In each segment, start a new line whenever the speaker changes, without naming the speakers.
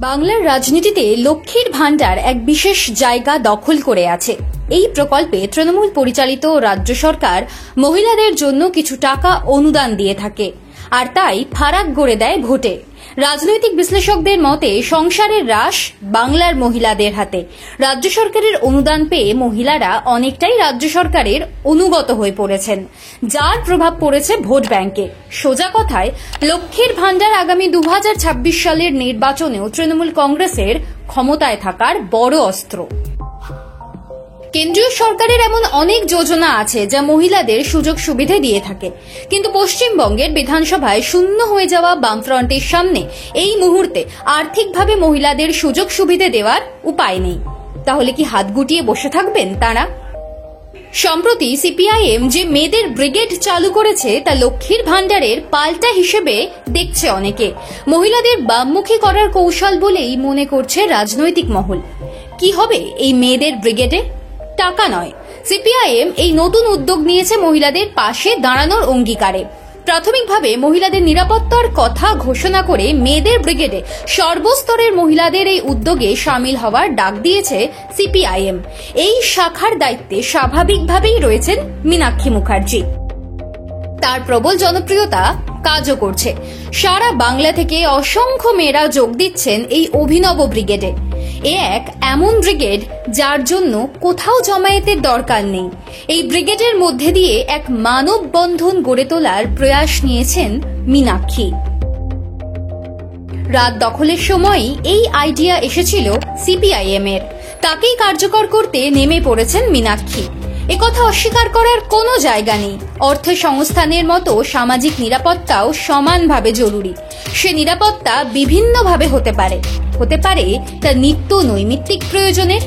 বাংলার রাজনীতিতে লক্ষ্মীর ভান্ডার এক বিশেষ জায়গা দখল করে আছে। এই প্রকল্পে তৃণমূল পরিচালিত রাজ্য সরকার মহিলাদের জন্য কিছু টাকা অনুদান দিয়ে থাকে, আর তাই ফারাক গড়ে দেয় ভোটে। রাজনৈতিক বিশ্লেষকদের মতে সংসারের রাশ বাংলার মহিলাদের হাতে। রাজ্য সরকারের অনুদান পেয়ে মহিলারা অনেকটাই রাজ্য সরকারের অনুগত হয়ে পড়েছেন, যার প্রভাব পড়েছে ভোট ব্যাংকে। সোজা কথায় লক্ষ্মীর ভান্ডার আগামী 2026 সালের নির্বাচনেও তৃণমূল কংগ্রেসের ক্ষমতায় থাকার বড় অস্ত্র। কেন্দ্রীয় সরকারের এমন অনেক যোজনা আছে যা মহিলাদের সুযোগ সুবিধা দিয়ে থাকে, কিন্তু পশ্চিমবঙ্গের বিধানসভায় শূন্য হয়ে যাওয়া বামফ্রন্টের সামনে এই মুহূর্তে আর্থিকভাবে মহিলাদের সুযোগ সুবিধা দেওয়ার উপায় নেই। তাহলে কি হাত গুটিয়ে বসে থাকবেন তারা? সম্প্রতি সিপিআইএম যে মেয়েদের ব্রিগেড চালু করেছে তা লক্ষ্মীর ভান্ডারের পাল্টা হিসেবে দেখছে অনেকে। মহিলাদের বামমুখী করার কৌশল বলেই মনে করছে রাজনৈতিক মহল। কি হবে এই মেয়েদের ব্রিগেডে? টাকা নয়, সিপিআইএম এই নতুন উদ্যোগ নিয়েছে মহিলাদের পাশে দাঁড়ানোর অঙ্গীকারে। প্রাথমিকভাবে মহিলাদের নিরাপত্তার কথা ঘোষণা করে মেয়েদের ব্রিগেডে সর্বস্তরের মহিলাদের এই উদ্যোগে সামিল হওয়ার ডাক দিয়েছে সিপিআইএম। এই শাখার দায়িত্বে স্বাভাবিকভাবেই রয়েছেন মীনাক্ষী মুখার্জি। তার প্রবল জনপ্রিয়তা কাজও করছে। সারা বাংলা থেকে অসংখ্য মেয়েরা যোগ দিচ্ছেন এই অভিনব ব্রিগেডে। এ এক এমন ব্রিগেড যার জন্য কোথাও জমায়েতের দরকার নেই। এই ব্রিগেডের মধ্যে দিয়ে এক মানববন্ধন গড়ে তোলার প্রয়াস নিয়েছেন মীনাক্ষী। রাত দখলের সময়ই এই আইডিয়া এসেছিল সিপিআইএম এর। তাকেই কার্যকর করতে নেমে পড়েছেন মীনাক্ষী। একথা অস্বীকার করার কোনো জায়গা নেই। অর্থ সংস্থানের মতো সামাজিক নিরাপত্তাও সমানভাবে জরুরি। সে নিরাপত্তা বিভিন্নভাবে হতে পারে তা নিত্য নৈমিত্তিক প্রয়োজনের।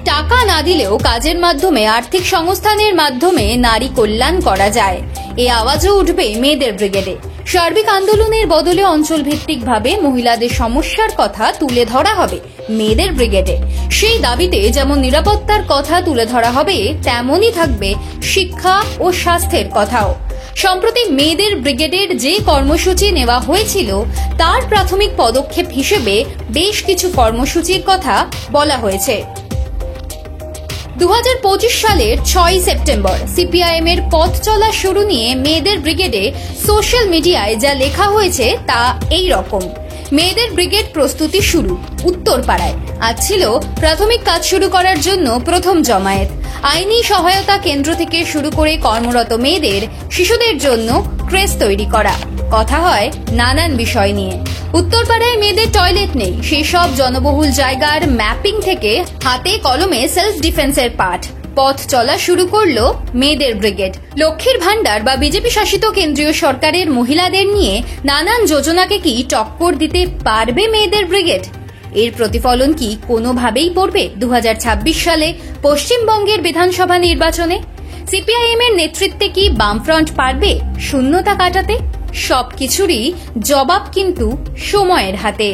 টাকা না দিলেও কাজের মাধ্যমে, আর্থিক সংস্থানের মাধ্যমে নারী কল্যাণ করা যায়। এ আওয়াজও উঠবে মেয়েদের ব্রিগেডে। সার্বিক আন্দোলনের বদলে অঞ্চলভিত্তিকভাবে মহিলাদের সমস্যার কথা তুলে ধরা হবে মেয়েদের ব্রিগেডে। সেই দাবিতে যেমন নিরাপত্তার কথা তুলে ধরা হবে, তেমনই থাকবে শিক্ষা ও স্বাস্থ্যের কথাও। সম্প্রতি মেয়েদের ব্রিগেডের যে কর্মসূচি নেওয়া হয়েছিল তার প্রাথমিক পদক্ষেপ হিসেবে বেশ কিছু কর্মসূচির কথা বলা হয়েছে। 2025 সালের 6 সেপ্টেম্বর সিপিআইএম এর পথ চলা শুরু নিয়ে মেয়েদের ব্রিগেডে সোশ্যাল মিডিয়ায় যা লেখা হয়েছে তা এই রকম। মেয়েদের ব্রিগেড প্রস্তুতি শুরু উত্তরপাড়ায়। আজ ছিল প্রাথমিক কাজ শুরু করার জন্য প্রথম জমায়েত। আইনি সহায়তা কেন্দ্র থেকে শুরু করে কর্মরত মেয়েদের, শিশুদের জন্য ক্রেজ তৈরি করা। কথা হয় নানান বিষয় নিয়ে। উত্তরপাড়ায় মেয়েদের টয়লেট নেই, সেই সব জনবহুল জায়গার ম্যাপিং থেকে হাতে কলমে সেলফ ডিফেন্সের পাঠ। পথ চলা শুরু করলো মেয়েদের ব্রিগেড। লক্ষ্মীর ভান্ডার বা বিজেপি শাসিত কেন্দ্রীয় সরকারের মহিলাদের নিয়ে নানান যোজনাকে কি টক্কর দিতে পারবে মেয়েদের ব্রিগেড? এর প্রতিফলন কি কোনোভাবেই পড়বে 2026 সালে পশ্চিমবঙ্গের বিধানসভা নির্বাচনে? সিপিআইএম এর নেতৃত্বে কি বামফ্রন্ট পারবে শূন্যতা কাটাতে? সবকিছুরই জবাব কিন্তু সময়ের হাতে।